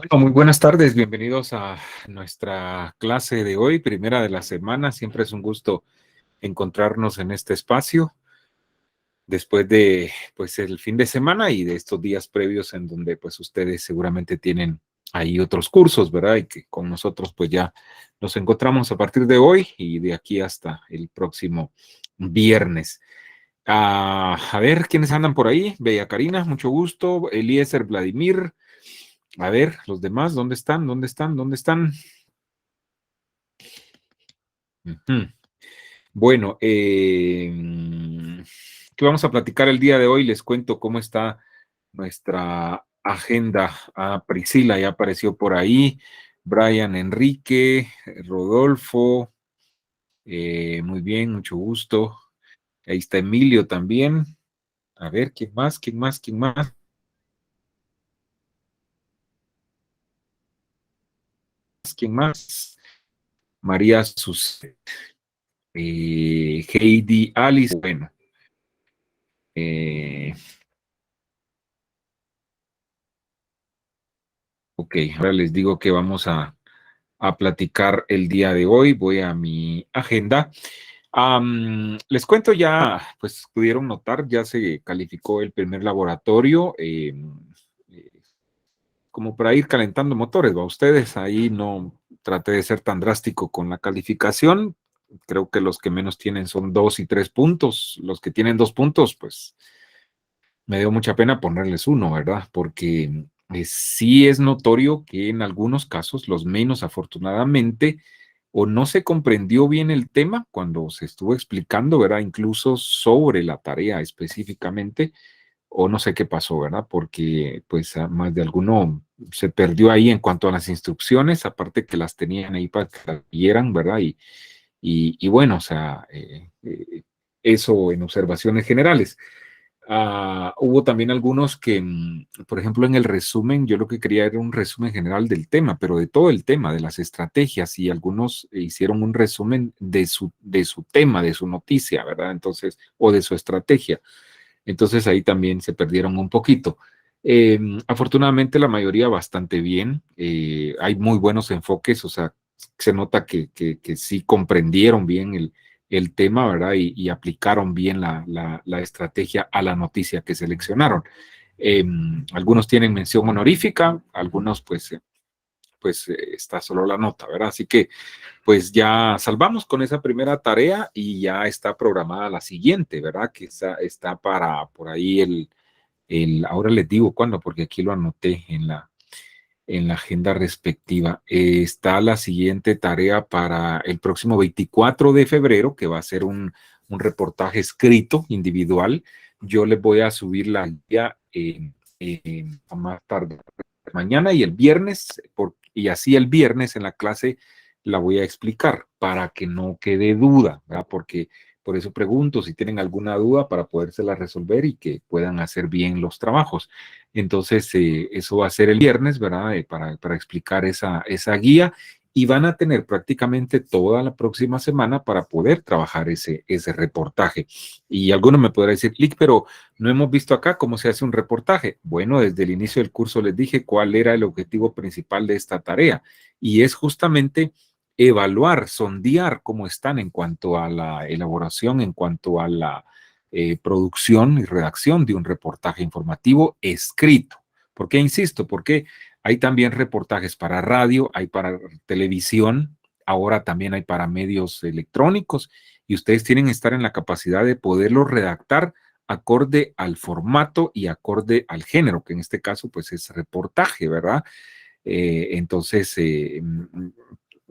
Bueno, muy buenas tardes, bienvenidos a nuestra clase de hoy, primera de la semana. Siempre es un gusto encontrarnos en este espacio después de pues el fin de semana y de estos días previos en donde pues ustedes seguramente tienen ahí otros cursos, ¿verdad? Y que con nosotros pues ya nos encontramos a partir de hoy y de aquí hasta el próximo viernes. A ver, ¿quiénes andan por ahí? Bella Karina, mucho gusto. Eliezer Vladimir. A ver, los demás, ¿dónde están? ¿Dónde están? ¿Dónde están? Ujú. Bueno, ¿qué vamos a platicar el día de hoy? Les cuento cómo está nuestra agenda. Priscila ya apareció por ahí, Brian Enrique, Rodolfo, muy bien, mucho gusto. Ahí está Emilio también. A ver, ¿quién más? ¿Quién más? ¿Quién más? ¿Quién más? María Sus, Heidi Alice, bueno. Eh, ok, ahora les digo que vamos a platicar el día de hoy. Voy a mi agenda. Les cuento ya, pues pudieron notar, ya se calificó el primer laboratorio, eh, como para ir calentando motores, ¿va? Ustedes ahí no traté de ser tan drástico con la calificación. Creo que los que menos tienen son 2 y 3 puntos. Los que tienen 2 puntos, pues me dio mucha pena ponerles uno, ¿verdad? Porque sí es notorio que en algunos casos, los menos afortunadamente, o no se comprendió bien el tema cuando se estuvo explicando, ¿verdad? Incluso sobre la tarea específicamente, o no sé qué pasó, ¿verdad? Porque pues a más de alguno se perdió ahí en cuanto a las instrucciones, aparte que las tenían ahí para que las vieran, ¿verdad? Y bueno, o sea, eso en observaciones generales. Hubo también algunos que, por ejemplo, en el resumen, yo lo que quería era un resumen general del tema, pero de todo el tema, de las estrategias, y algunos hicieron un resumen de su tema, de su noticia, ¿verdad? Entonces, o de su estrategia. Entonces ahí también se perdieron un poquito. Afortunadamente la mayoría bastante bien. Hay muy buenos enfoques, o sea, se nota que sí comprendieron bien el tema, ¿verdad? Y aplicaron bien la estrategia a la noticia que seleccionaron. Algunos tienen mención honorífica, algunos pues está solo la nota, ¿verdad? Así que pues ya salvamos con esa primera tarea y ya está programada la siguiente, ¿verdad? Que está para por ahí ahora les digo cuándo, porque aquí lo anoté en la agenda respectiva. Está la siguiente tarea para el próximo 24 de febrero, que va a ser un reportaje escrito individual. Yo les voy a subir la guía a más tarde mañana y el viernes, y así el viernes en la clase la voy a explicar para que no quede duda, ¿verdad? Porque por eso pregunto si tienen alguna duda para podérsela resolver y que puedan hacer bien los trabajos. Entonces, eso va a ser el viernes, ¿verdad? Para explicar esa guía y van a tener prácticamente toda la próxima semana para poder trabajar ese reportaje. Y alguno me podrá decir, Lick, pero no hemos visto acá cómo se hace un reportaje. Bueno, desde el inicio del curso les dije cuál era el objetivo principal de esta tarea y es justamente evaluar, sondear cómo están en cuanto a la elaboración, en cuanto a la producción y redacción de un reportaje informativo escrito. ¿Por qué insisto? Porque hay también reportajes para radio, hay para televisión, ahora también hay para medios electrónicos y ustedes tienen que estar en la capacidad de poderlo redactar acorde al formato y acorde al género, que en este caso pues es reportaje, ¿verdad? Entonces,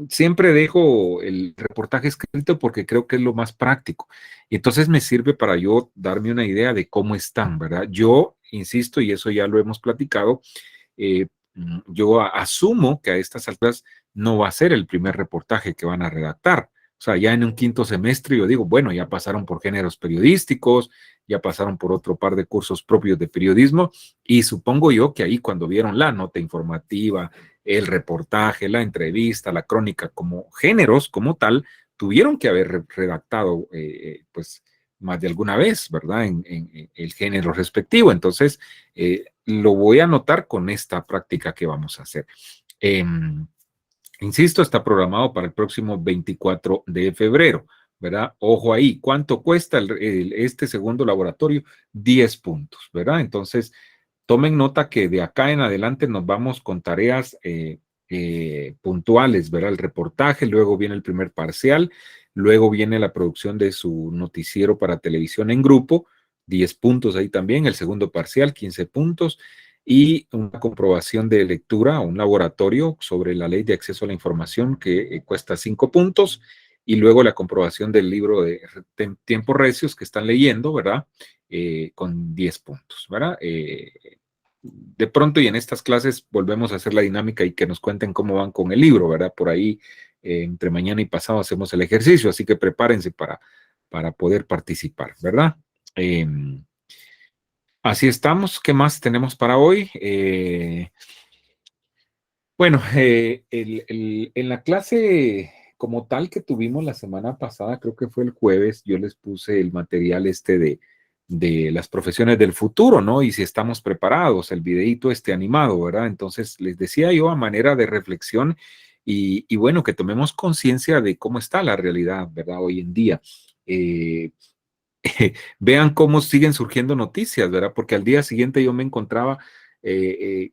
siempre dejo el reportaje escrito porque creo que es lo más práctico. Y entonces me sirve para yo darme una idea de cómo están, ¿verdad? Yo insisto, y eso ya lo hemos platicado, eh, yo asumo que a estas alturas no va a ser el primer reportaje que van a redactar. O sea, ya en un quinto semestre yo digo, bueno, ya pasaron por géneros periodísticos, ya pasaron por otro par de cursos propios de periodismo y supongo yo que ahí cuando vieron la nota informativa, el reportaje, la entrevista, la crónica como géneros como tal, tuvieron que haber redactado pues más de alguna vez, ¿verdad? En el género respectivo. Entonces, lo voy a anotar con esta práctica que vamos a hacer. Insisto, está programado para el próximo 24 de febrero, ¿verdad? Ojo ahí, ¿cuánto cuesta este segundo laboratorio? 10 puntos, ¿verdad? Entonces, tomen nota que de acá en adelante nos vamos con tareas puntuales, ¿verdad? El reportaje, luego viene el primer parcial, luego viene la producción de su noticiero para televisión en grupo, 10 puntos ahí también, el segundo parcial, 15 puntos, y una comprobación de lectura, un laboratorio sobre la ley de acceso a la información que cuesta 5 puntos, y luego la comprobación del libro de tiempos recios que están leyendo, ¿verdad? Con 10 puntos, ¿verdad? De pronto y en estas clases volvemos a hacer la dinámica y que nos cuenten cómo van con el libro, ¿verdad? Por ahí, entre mañana y pasado hacemos el ejercicio, así que prepárense para poder participar, ¿verdad? Eh, Así estamos. ¿Qué más tenemos para hoy? Bueno, en la clase como tal que tuvimos la semana pasada, creo que fue el jueves, yo les puse el material de las profesiones del futuro, ¿no? Y si estamos preparados, el videíto animado, ¿verdad? Entonces les decía yo a manera de reflexión y bueno, que tomemos conciencia de cómo está la realidad, ¿verdad? Hoy en día. Eh, Vean cómo siguen surgiendo noticias, ¿verdad? Porque al día siguiente yo me encontraba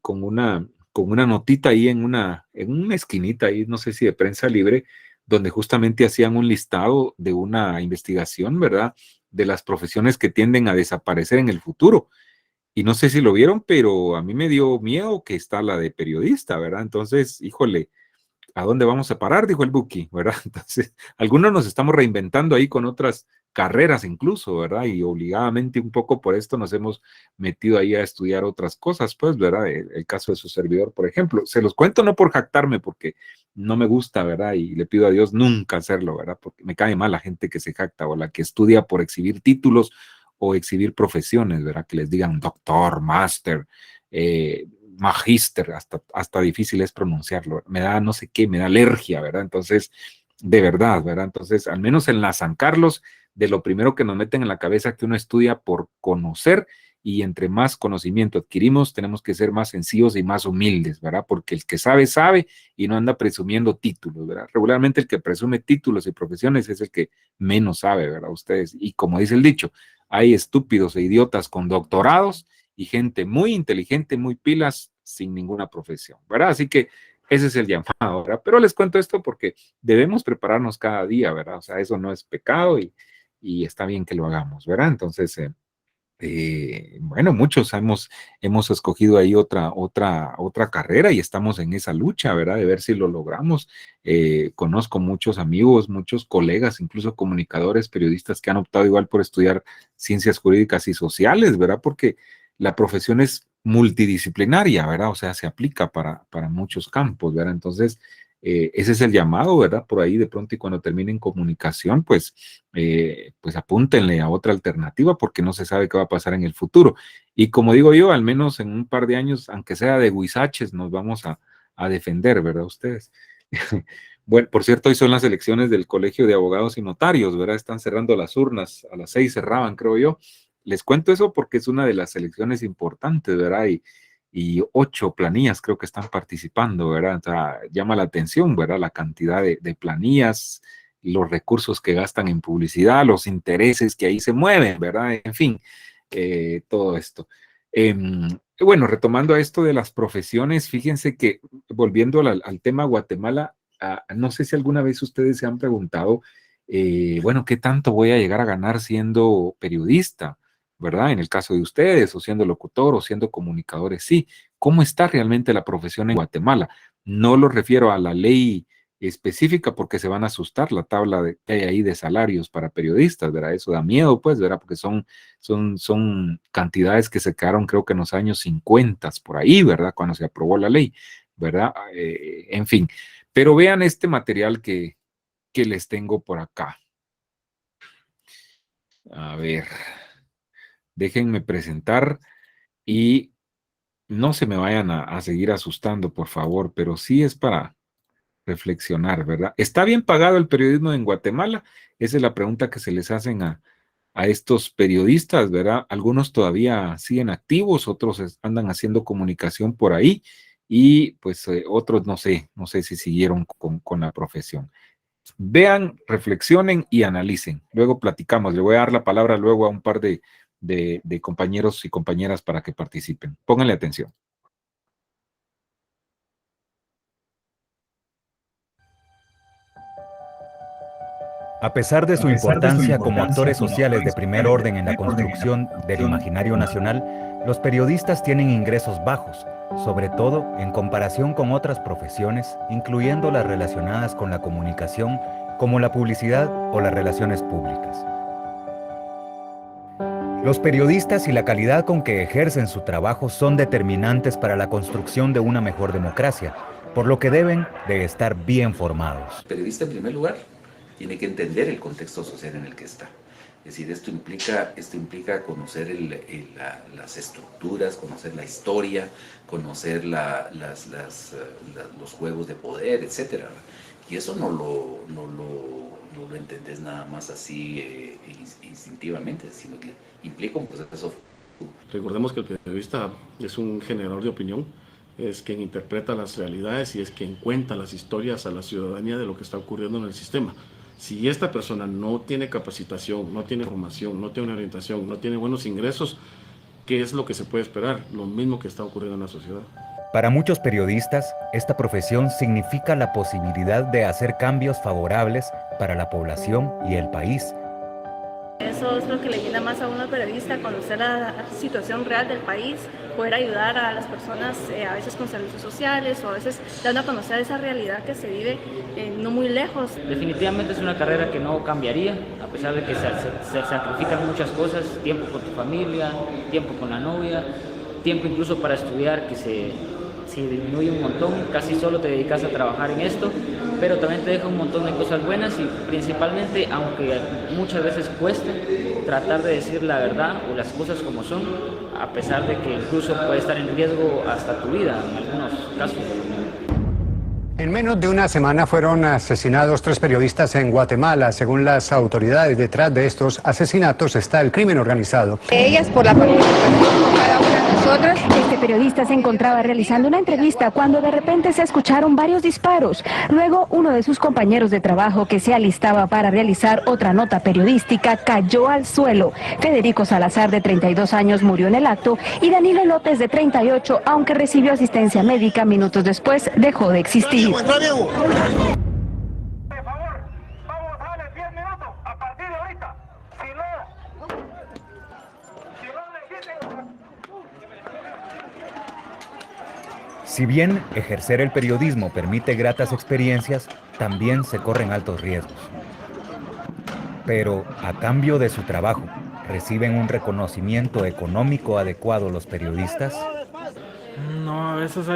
con una notita ahí en una esquinita ahí, no sé si de Prensa Libre, donde justamente hacían un listado de una investigación, ¿verdad? De las profesiones que tienden a desaparecer en el futuro. Y no sé si lo vieron, pero a mí me dio miedo que está la de periodista, ¿verdad? Entonces, híjole, ¿a dónde vamos a parar? Dijo el Buki, ¿verdad? Entonces, algunos nos estamos reinventando ahí con otras carreras incluso, ¿verdad? Y obligadamente un poco por esto nos hemos metido ahí a estudiar otras cosas, pues, ¿verdad? El caso de su servidor, por ejemplo. Se los cuento no por jactarme, porque no me gusta, ¿verdad? Y le pido a Dios nunca hacerlo, ¿verdad? Porque me cae mal la gente que se jacta o la que estudia por exhibir títulos o exhibir profesiones, ¿verdad? Que les digan doctor, máster, magíster, hasta difícil es pronunciarlo, me da no sé qué, me da alergia, ¿verdad? Entonces, de verdad, ¿verdad? Entonces, al menos en la San Carlos, de lo primero que nos meten en la cabeza que uno estudia por conocer y entre más conocimiento adquirimos, tenemos que ser más sencillos y más humildes, ¿verdad? Porque el que sabe, sabe y no anda presumiendo títulos, ¿verdad? Regularmente el que presume títulos y profesiones es el que menos sabe, ¿verdad? Ustedes, y como dice el dicho, hay estúpidos e idiotas con doctorados y gente muy inteligente, muy pilas, sin ninguna profesión, ¿verdad? Así que ese es el llamado, ¿verdad? Pero les cuento esto porque debemos prepararnos cada día, ¿verdad? O sea, eso no es pecado y está bien que lo hagamos, ¿verdad? Entonces, bueno, muchos hemos escogido ahí otra carrera y estamos en esa lucha, ¿verdad? De ver si lo logramos. Conozco muchos amigos, muchos colegas, incluso comunicadores, periodistas que han optado igual por estudiar ciencias jurídicas y sociales, ¿verdad? Porque la profesión es multidisciplinaria, ¿verdad? O sea, se aplica para muchos campos, ¿verdad? Entonces, ese es el llamado, ¿verdad? Por ahí de pronto y cuando terminen comunicación, pues apúntenle a otra alternativa porque no se sabe qué va a pasar en el futuro. Y como digo yo, al menos en un par de años, aunque sea de huizaches, nos vamos a defender, ¿verdad? Ustedes. Bueno, por cierto, hoy son las elecciones del Colegio de Abogados y Notarios, ¿verdad? Están cerrando las urnas, a las 6 cerraban, creo yo. Les cuento eso porque es una de las elecciones importantes, ¿verdad? Y 8 planillas creo que están participando, ¿verdad? O sea, llama la atención, ¿verdad? La cantidad de planillas, los recursos que gastan en publicidad, los intereses que ahí se mueven, ¿verdad? En fin, todo esto. Bueno, retomando a esto de las profesiones, fíjense que volviendo al tema Guatemala, no sé si alguna vez ustedes se han preguntado, bueno, ¿qué tanto voy a llegar a ganar siendo periodista? ¿Verdad? En el caso de ustedes, o siendo locutor, o siendo comunicadores, sí. ¿Cómo está realmente la profesión en Guatemala? No lo refiero a la ley específica porque se van a asustar la tabla que hay ahí de salarios para periodistas, ¿verdad? Eso da miedo, pues, ¿verdad? Porque son cantidades que se quedaron, creo que en los años 50, por ahí, ¿verdad? Cuando se aprobó la ley, ¿verdad? En fin, pero vean este material que les tengo por acá. A ver, déjenme presentar y no se me vayan a seguir asustando, por favor, pero sí es para reflexionar, ¿verdad? ¿Está bien pagado el periodismo en Guatemala? Esa es la pregunta que se les hacen a estos periodistas, ¿verdad? Algunos todavía siguen activos, otros andan haciendo comunicación por ahí y pues otros no sé si siguieron con la profesión. Vean, reflexionen y analicen. Luego platicamos. Le voy a dar la palabra luego a un par de compañeros y compañeras para que participen. Pónganle atención. A pesar de su importancia como actores sociales de primer orden en la construcción del imaginario nacional, los periodistas tienen ingresos bajos, sobre todo en comparación con otras profesiones, incluyendo las relacionadas con la comunicación, como la publicidad o las relaciones públicas. Los periodistas y la calidad con que ejercen su trabajo son determinantes para la construcción de una mejor democracia, por lo que deben de estar bien formados. El periodista, en primer lugar, tiene que entender el contexto social en el que está. Es decir, esto implica conocer las estructuras, conocer la historia, conocer los juegos de poder, etc. Y eso no lo entendés nada más así instintivamente, sino que implica un proceso. Recordemos que el periodista es un generador de opinión, es quien interpreta las realidades y es quien cuenta las historias a la ciudadanía de lo que está ocurriendo en el sistema. Si esta persona no tiene capacitación, no tiene formación, no tiene orientación, no tiene buenos ingresos, ¿qué es lo que se puede esperar? Lo mismo que está ocurriendo en la sociedad. Para muchos periodistas, esta profesión significa la posibilidad de hacer cambios favorables para la población y el país. Eso es lo que le llena más a uno al periodista, conocer la situación real del país, poder ayudar a las personas a veces con servicios sociales o a veces dando a conocer esa realidad que se vive no muy lejos. Definitivamente es una carrera que no cambiaría, a pesar de que se sacrifican muchas cosas, tiempo con tu familia, tiempo con la novia, tiempo incluso para estudiar que se disminuye un montón, casi solo te dedicas a trabajar en esto, pero también te deja un montón de cosas buenas y principalmente, aunque muchas veces cueste, tratar de decir la verdad o las cosas como son, a pesar de que incluso puede estar en riesgo hasta tu vida en algunos casos. En menos de una semana fueron asesinados 3 periodistas en Guatemala. Según las autoridades, detrás de estos asesinatos está el crimen organizado. Ellas por la participación de cada una de nosotras. Este periodista se encontraba realizando una entrevista cuando de repente se escucharon varios disparos. Luego, uno de sus compañeros de trabajo que se alistaba para realizar otra nota periodística cayó al suelo. Federico Salazar, de 32 años, murió en el acto y Danilo López, de 38, aunque recibió asistencia médica minutos después, dejó de existir. Por favor, vamos a darle 10 minutos a partir de ahorita. Si no le quiten. Si bien ejercer el periodismo permite gratas experiencias, también se corren altos riesgos. Pero, a cambio de su trabajo, ¿reciben un reconocimiento económico adecuado los periodistas? No, a veces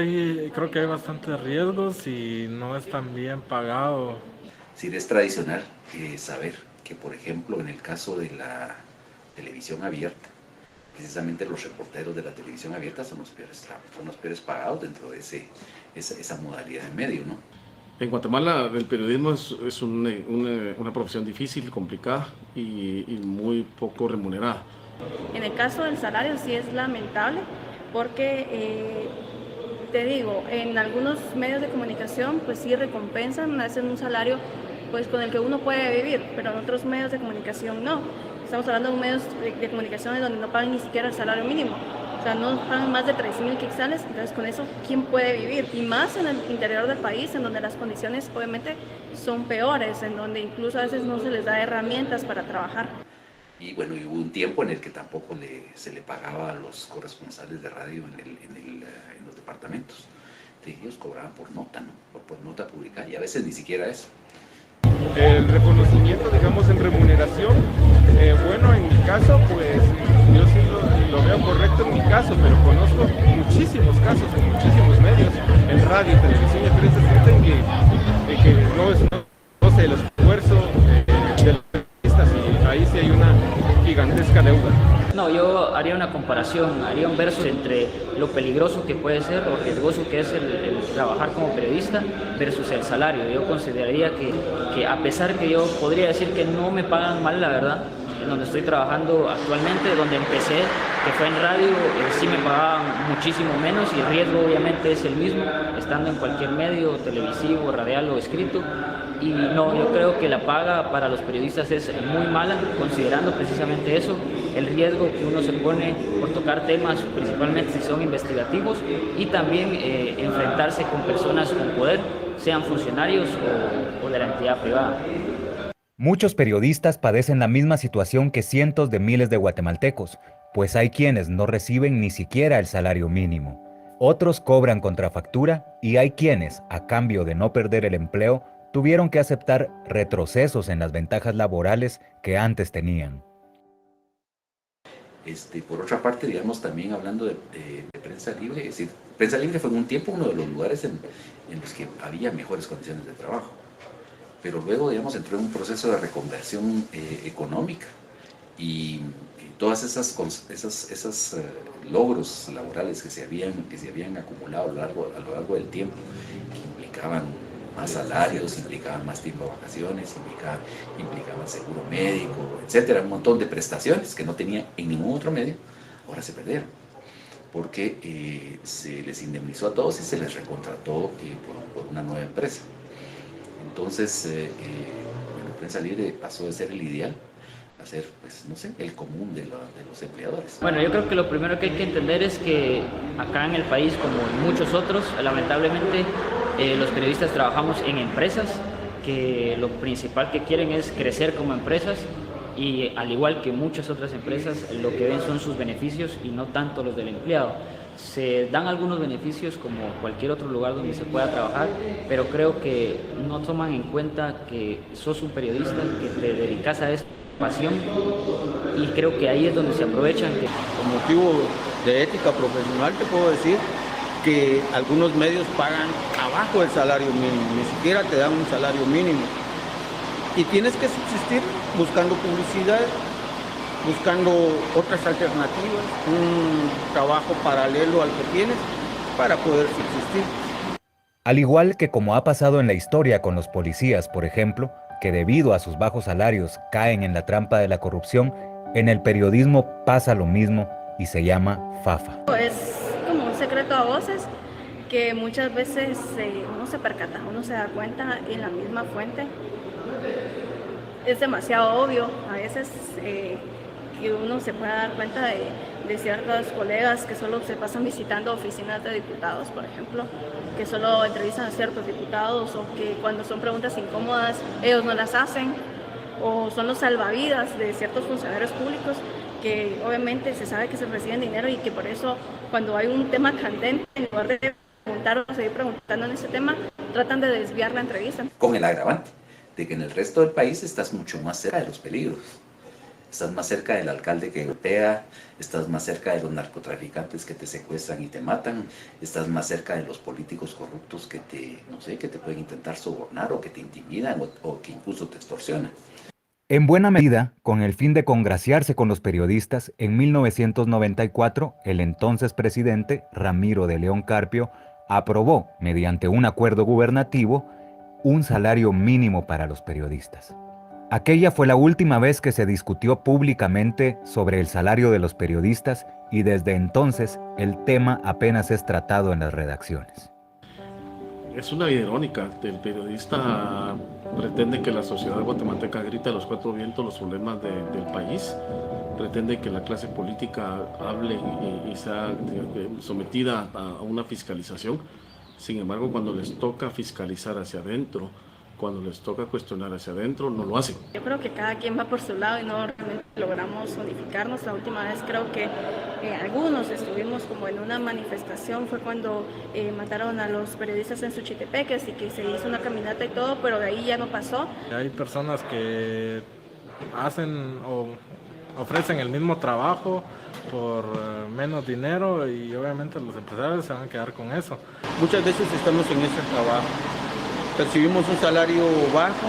creo que hay bastantes riesgos y no es tan bien pagado. Sí, es tradicional saber que, por ejemplo, en el caso de la televisión abierta, precisamente los reporteros de la televisión abierta son los peores pagados dentro de esa modalidad de medio, ¿no? En Guatemala el periodismo es una profesión difícil, complicada y muy poco remunerada. En el caso del salario sí es lamentable porque, te digo, en algunos medios de comunicación pues sí recompensan, hacen un salario pues con el que uno puede vivir, pero en otros medios de comunicación no. Estamos hablando de medios de comunicación en donde no pagan ni siquiera el salario mínimo. O sea, no pagan más de 13,000 quetzales, entonces con eso, ¿quién puede vivir? Y más en el interior del país, en donde las condiciones obviamente son peores, en donde incluso a veces no se les da herramientas para trabajar. Y bueno, hubo un tiempo en el que tampoco se le pagaba a los corresponsales de radio en los departamentos. Ellos cobraban por nota, ¿no? Por nota publicada, y a veces ni siquiera eso. El reconocimiento, digamos, en remuneración, bueno, en mi caso, pues yo sí lo veo correcto en mi caso, pero conozco muchísimos casos en muchísimos medios, en radio, televisión y prensa, sienten que no sé, el esfuerzo de los periodistas, y ahí sí hay una gigantesca deuda. No, yo haría una comparación, haría un verso entre lo peligroso que puede ser o riesgoso que es el trabajar como periodista versus el salario. Yo consideraría que a pesar que yo podría decir que no me pagan mal, la verdad, en donde estoy trabajando actualmente, donde empecé, que fue en radio, sí me pagaban muchísimo menos y el riesgo obviamente es el mismo, estando en cualquier medio, televisivo, radial o escrito. Y no, yo creo que la paga para los periodistas es muy mala, considerando precisamente eso, el riesgo que uno se pone por tocar temas, principalmente si son investigativos, y también enfrentarse con personas con poder, sean funcionarios o de la entidad privada. Muchos periodistas padecen la misma situación que cientos de miles de guatemaltecos, pues hay quienes no reciben ni siquiera el salario mínimo. Otros cobran contrafactura y hay quienes, a cambio de no perder el empleo, tuvieron que aceptar retrocesos en las ventajas laborales que antes tenían. Por otra parte, digamos, también hablando de prensa libre, es decir, prensa libre fue en un tiempo uno de los lugares en los que había mejores condiciones de trabajo, pero luego, digamos, entró en un proceso de reconversión económica y todas esas logros laborales que se habían acumulado a lo largo del tiempo, que implicaban más salarios, implicaban más tiempo de vacaciones, implicaban seguro médico, etcétera, un montón de prestaciones que no tenía en ningún otro medio, ahora se perdieron, porque se les indemnizó a todos y se les recontrató por una nueva empresa. Entonces, la prensa libre pasó de ser el ideal a ser, pues, no sé, el común de los empleadores. Bueno, yo creo que lo primero que hay que entender es que acá en el país, como en muchos otros, lamentablemente, los periodistas trabajamos en empresas que lo principal que quieren es crecer como empresas y al igual que muchas otras empresas lo que ven son sus beneficios y no tanto los del empleado. Se dan algunos beneficios como cualquier otro lugar donde se pueda trabajar, pero creo que no toman en cuenta que sos un periodista, que te dedicas a esta pasión y creo que ahí es donde se aprovechan. Por motivo de ética profesional te puedo decir que algunos medios pagan abajo del salario mínimo, ni siquiera te dan un salario mínimo. Y tienes que subsistir buscando publicidad, buscando otras alternativas, un trabajo paralelo al que tienes para poder subsistir. Al igual que como ha pasado en la historia con los policías, por ejemplo, que debido a sus bajos salarios caen en la trampa de la corrupción, en el periodismo pasa lo mismo y se llama fafa. Es como un secreto a voces que muchas veces uno se percata, uno se da cuenta en la misma fuente. Es demasiado obvio a veces que uno se pueda dar cuenta de ciertos colegas que solo se pasan visitando oficinas de diputados, por ejemplo, que solo entrevistan a ciertos diputados o que cuando son preguntas incómodas ellos no las hacen, o son los salvavidas de ciertos funcionarios públicos que obviamente se sabe que se reciben dinero y que por eso cuando hay un tema candente, en lugar de preguntar o seguir preguntando en ese tema, tratan de desviar la entrevista. Con el agravante de que en el resto del país estás mucho más cerca de los peligros. Estás más cerca del alcalde que golpea, estás más cerca de los narcotraficantes que te secuestran y te matan, estás más cerca de los políticos corruptos que te pueden intentar sobornar o que te intimidan o que incluso te extorsionan. En buena medida, con el fin de congraciarse con los periodistas, en 1994, el entonces presidente, Ramiro de León Carpio, aprobó, mediante un acuerdo gubernativo, un salario mínimo para los periodistas. Aquella fue la última vez que se discutió públicamente sobre el salario de los periodistas y desde entonces el tema apenas es tratado en las redacciones. Es una vida irónica. El periodista pretende que la sociedad guatemalteca grite a los cuatro vientos los problemas del país, pretende que la clase política hable y sea sometida a una fiscalización. Sin embargo, cuando les toca fiscalizar hacia adentro, cuando les toca cuestionar hacia adentro, no lo hacen. Yo creo que cada quien va por su lado y no realmente logramos unificarnos. La última vez creo que algunos estuvimos como en una manifestación, fue cuando mataron a los periodistas en Suchitepeques y que se hizo una caminata y todo, pero de ahí ya no pasó. Hay personas que hacen o ofrecen el mismo trabajo por menos dinero y obviamente los empresarios se van a quedar con eso. Muchas veces estamos en ese trabajo. Percibimos un salario bajo,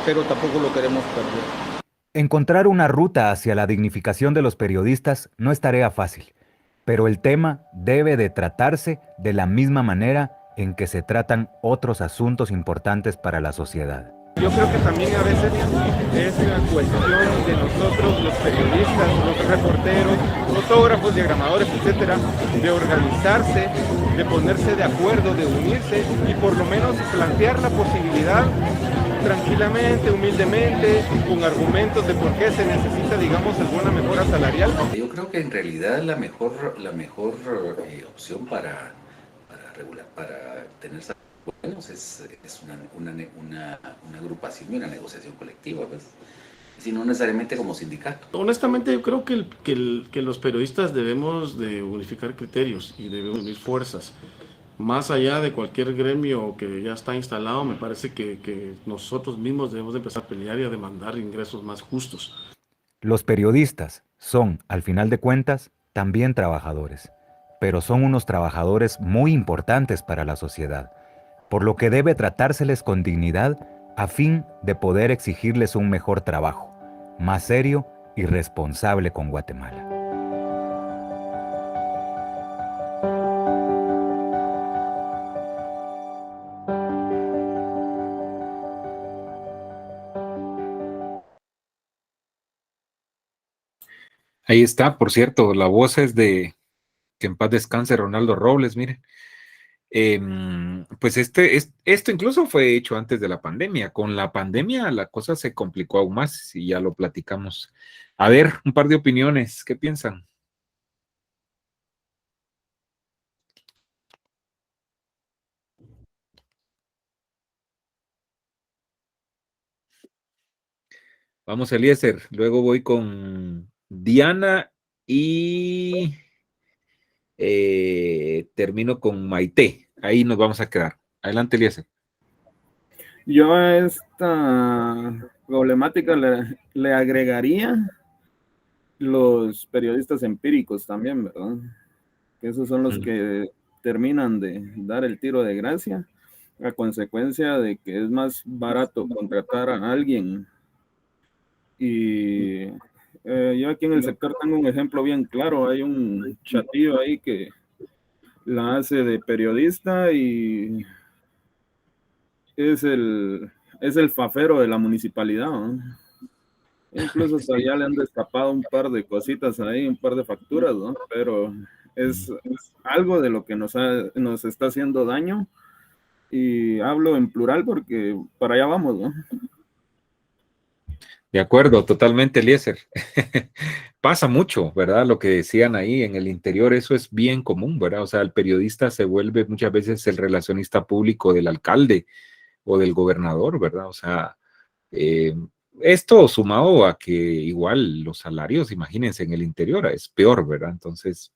pero tampoco lo queremos perder. Encontrar una ruta hacia la dignificación de los periodistas no es tarea fácil, pero el tema debe de tratarse de la misma manera en que se tratan otros asuntos importantes para la sociedad. Yo creo que también a veces es una cuestión de nosotros, los periodistas, los reporteros, fotógrafos, diagramadores, etcétera, de organizarse, de ponerse de acuerdo, de unirse y por lo menos plantear la posibilidad tranquilamente, humildemente, con argumentos de por qué se necesita, digamos, alguna mejora salarial. Yo creo que en realidad la mejor opción para tener salarios buenos es una agrupación y una negociación colectiva, pues, si no necesariamente como sindicato. Honestamente, yo creo que los periodistas debemos de unificar criterios y debemos unir fuerzas. Más allá de cualquier gremio que ya está instalado, me parece que nosotros mismos debemos de empezar a pelear y a demandar ingresos más justos. Los periodistas son, al final de cuentas, también trabajadores, pero son unos trabajadores muy importantes para la sociedad, por lo que debe tratárseles con dignidad a fin de poder exigirles un mejor trabajo, más serio y responsable con Guatemala. Ahí está, por cierto, la voz es de que en paz descanse Ronaldo Robles, miren. Pues esto incluso fue hecho antes de la pandemia. Con la pandemia la cosa se complicó aún más y ya lo platicamos. A ver, un par de opiniones, ¿qué piensan? Vamos, Eliezer, luego voy con Diana y termino con Maite. Ahí nos vamos a quedar. Adelante, Eliezer. Yo a esta problemática le agregaría los periodistas empíricos también, ¿verdad? Que esos son los que terminan de dar el tiro de gracia a consecuencia de que es más barato contratar a alguien. Y yo aquí en el sector tengo un ejemplo bien claro. Hay un chatillo ahí que la hace de periodista y es el fafero de la municipalidad, ¿no? Incluso hasta ya le han destapado un par de cositas ahí, un par de facturas, ¿no? Pero es algo de lo que nos está haciendo daño, y hablo en plural porque para allá vamos, ¿no? De acuerdo, totalmente, Eliezer. Pasa mucho, ¿verdad? Lo que decían ahí en el interior, eso es bien común, ¿verdad? O sea, el periodista se vuelve muchas veces el relacionista público del alcalde o del gobernador, ¿verdad? O sea, esto sumado a que igual los salarios, imagínense, en el interior es peor, ¿verdad? Entonces,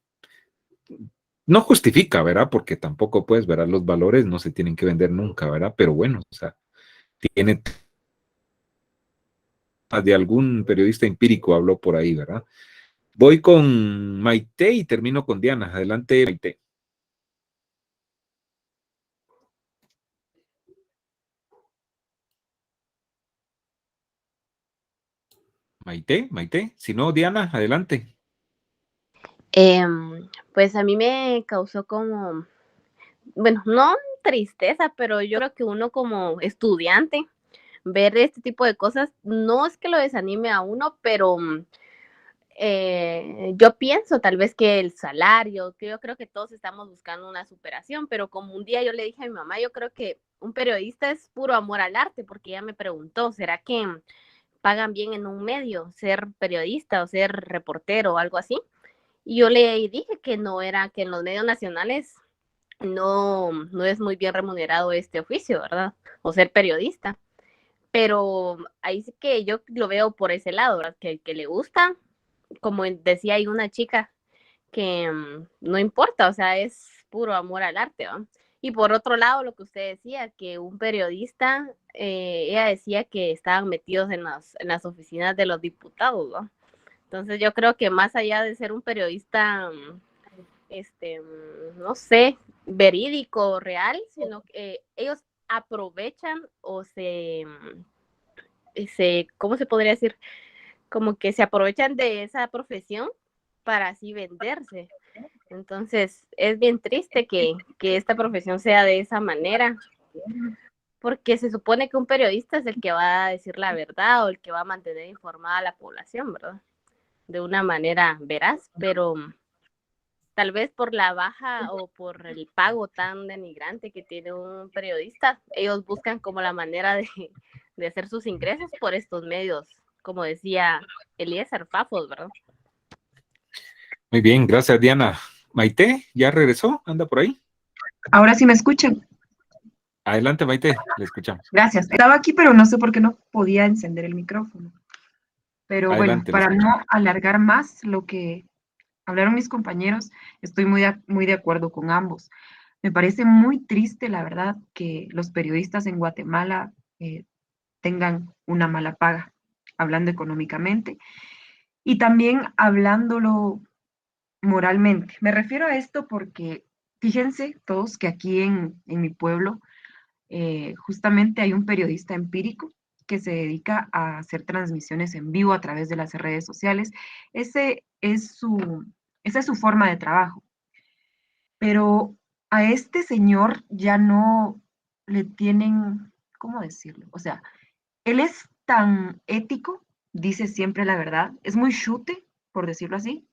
no justifica, ¿verdad? Porque tampoco, pues, ¿verdad? Los valores no se tienen que vender nunca, ¿verdad? Pero bueno, o sea, tiene de algún periodista empírico habló por ahí, ¿verdad? Voy con Maite y termino con Diana. Adelante, Maite. Maite, si no, Diana, adelante. Pues a mí me causó como, bueno, no tristeza, pero yo creo que uno como estudiante, ver este tipo de cosas, no es que lo desanime a uno, pero yo pienso tal vez que el salario, que yo creo que todos estamos buscando una superación, pero como un día yo le dije a mi mamá, yo creo que un periodista es puro amor al arte, porque ella me preguntó, ¿será que pagan bien en un medio ser periodista o ser reportero o algo así? Y yo le dije que no era, que en los medios nacionales no es muy bien remunerado este oficio, ¿verdad? O ser periodista. Pero ahí sí que yo lo veo por ese lado, ¿verdad? Que le gusta, como decía ahí una chica, que no importa, o sea, es puro amor al arte, ¿no? Y por otro lado, lo que usted decía, que un periodista, ella decía que estaban metidos en las oficinas de los diputados, ¿no? Entonces yo creo que más allá de ser un periodista, no sé, verídico, real, sino que ellos aprovechan o ¿cómo se podría decir? Como que se aprovechan de esa profesión para así venderse. Entonces es bien triste que esta profesión sea de esa manera. porque se supone que un periodista es el que va a decir la verdad o el que va a mantener informada a la población, ¿verdad? De una manera veraz, pero tal vez por la baja o por el pago tan denigrante que tiene un periodista, ellos buscan como la manera de hacer sus ingresos por estos medios, como decía Eliezer Fafos, ¿verdad? Muy bien, gracias, Diana. Maite, ¿ya regresó? ¿Anda por ahí? Ahora sí me escuchan. Adelante, Maite, le escuchamos. Gracias. Estaba aquí, pero no sé por qué no podía encender el micrófono. Pero Adelante, bueno, para no alargar más lo que hablaron mis compañeros, estoy muy de acuerdo con ambos. Me parece muy triste, la verdad, que los periodistas en Guatemala tengan una mala paga, hablando económicamente y también hablándolo moralmente. Me refiero a esto porque fíjense todos que aquí en mi pueblo justamente hay un periodista empírico que se dedica a hacer transmisiones en vivo a través de las redes sociales. Esa es su forma de trabajo. Pero a este señor ya no le tienen, ¿cómo decirlo? O sea, él es tan ético, dice siempre la verdad, es muy chute, por decirlo así,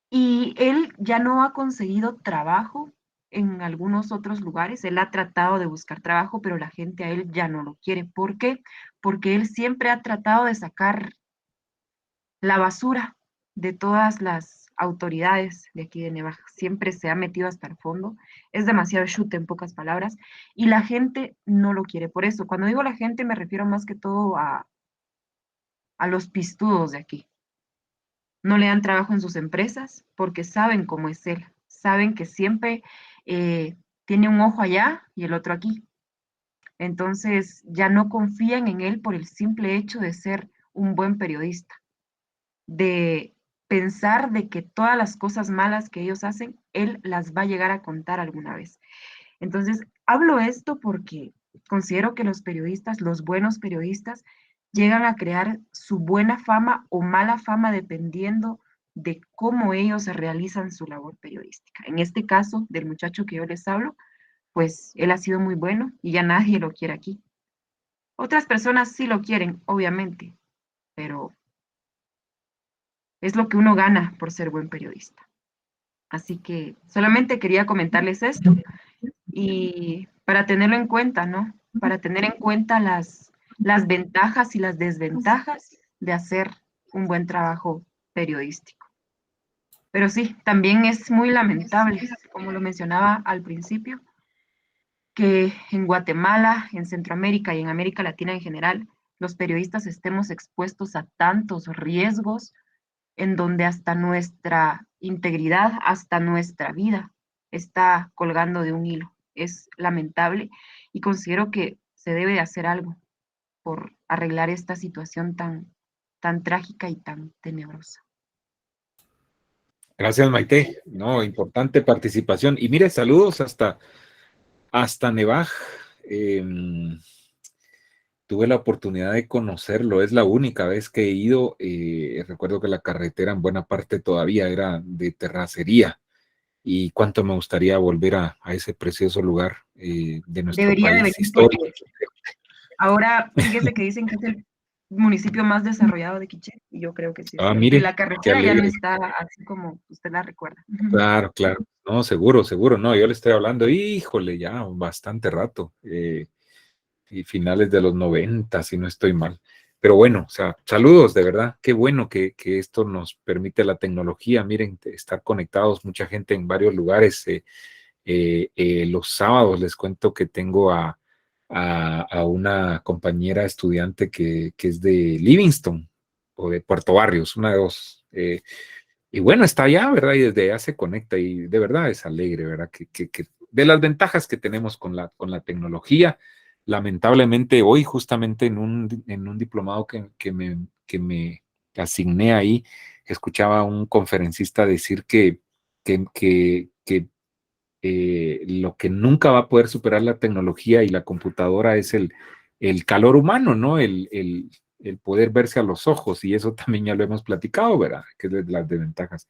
y él ya no ha conseguido trabajo en algunos otros lugares. Él ha tratado de buscar trabajo, pero la gente a él ya no lo quiere. ¿Por qué? Porque él siempre ha tratado de sacar la basura de todas las autoridades de aquí de Nevaja. Siempre se ha metido hasta el fondo. Es demasiado chute en pocas palabras. Y la gente no lo quiere. Por eso, cuando digo la gente, me refiero más que todo a los pistudos de aquí. No le dan trabajo en sus empresas porque saben cómo es él, saben que siempre tiene un ojo allá y el otro aquí. Entonces ya no confían en él por el simple hecho de ser un buen periodista, de pensar de que todas las cosas malas que ellos hacen, él las va a llegar a contar alguna vez. Entonces, hablo esto porque considero que los periodistas, los buenos periodistas, llegan a crear su buena fama o mala fama dependiendo de cómo ellos realizan su labor periodística. En este caso, del muchacho que yo les hablo, pues él ha sido muy bueno y ya nadie lo quiere aquí. Otras personas sí lo quieren, obviamente, pero es lo que uno gana por ser buen periodista. Así que solamente quería comentarles esto y para tenerlo en cuenta, ¿no? Para tener en cuenta las ventajas y las desventajas de hacer un buen trabajo periodístico. Pero sí, también es muy lamentable, como lo mencionaba al principio, que en Guatemala, en Centroamérica y en América Latina en general, los periodistas estemos expuestos a tantos riesgos en donde hasta nuestra integridad, hasta nuestra vida está colgando de un hilo. Es lamentable y considero que se debe de hacer algo por arreglar esta situación tan trágica y tan tenebrosa. Gracias, Maite. No, importante participación. Y mire, saludos hasta Nevaj. Tuve la oportunidad de conocerlo, es la única vez que he ido. Recuerdo que la carretera en buena parte todavía era de terracería. Y cuánto me gustaría volver a ese precioso lugar de nuestro Debería de país venir histórico. Ahora, fíjese que dicen que es el municipio más desarrollado de Quiché, y yo creo que sí. Mire, y la carretera ya no está así como usted la recuerda. Claro, claro. No, seguro, no, yo le estoy hablando, híjole, ya bastante rato, y finales de los 90, si no estoy mal. Pero bueno, o sea, saludos, de verdad, qué bueno que esto nos permite la tecnología, miren, estar conectados, mucha gente en varios lugares. Los sábados les cuento que tengo a una compañera estudiante que es de Livingston o de Puerto Barrios, una de dos. Y bueno, está allá, ¿verdad? Y desde allá se conecta y de verdad es alegre, ¿verdad? Que de las ventajas que tenemos con la tecnología, lamentablemente hoy justamente en un diplomado que me asigné ahí, escuchaba a un conferencista decir que lo que nunca va a poder superar la tecnología y la computadora es el calor humano, ¿no? El poder verse a los ojos, y eso también ya lo hemos platicado, ¿verdad? Que es de las desventajas.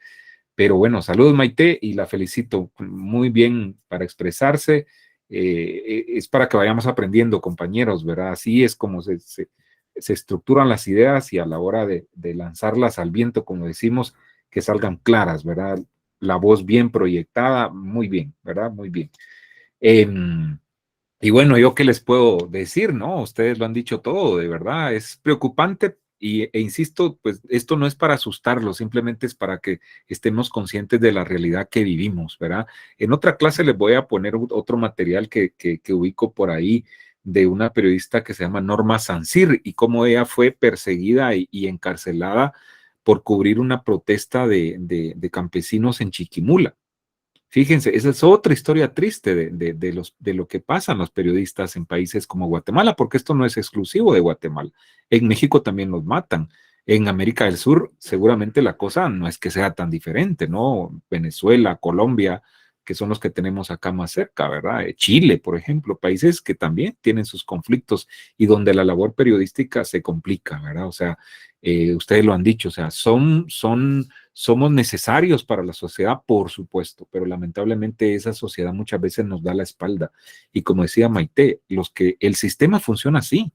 Pero bueno, saludos, Maite, y la felicito muy bien para expresarse es para que vayamos aprendiendo, compañeros, ¿verdad? Así es como se estructuran las ideas y a la hora de lanzarlas al viento, como decimos, que salgan claras, ¿verdad? La voz bien proyectada, muy bien, ¿verdad? Muy bien. Y bueno, yo qué les puedo decir, ¿no? Ustedes lo han dicho todo, de verdad, es preocupante e insisto, pues esto no es para asustarlos, simplemente es para que estemos conscientes de la realidad que vivimos, ¿verdad? En otra clase les voy a poner otro material que ubico por ahí de una periodista que se llama Norma Sancir y cómo ella fue perseguida y encarcelada por cubrir una protesta de campesinos en Chiquimula. Fíjense, esa es otra historia triste de lo que pasan los periodistas en países como Guatemala, porque esto no es exclusivo de Guatemala. En México también los matan. En América del Sur seguramente la cosa no es que sea tan diferente, ¿no? Venezuela, Colombia, que son los que tenemos acá más cerca, ¿verdad? Chile, por ejemplo, países que también tienen sus conflictos y donde la labor periodística se complica, ¿verdad? O sea, ustedes lo han dicho, o sea, somos necesarios para la sociedad, por supuesto, pero lamentablemente esa sociedad muchas veces nos da la espalda. Y como decía Maite, el sistema funciona así.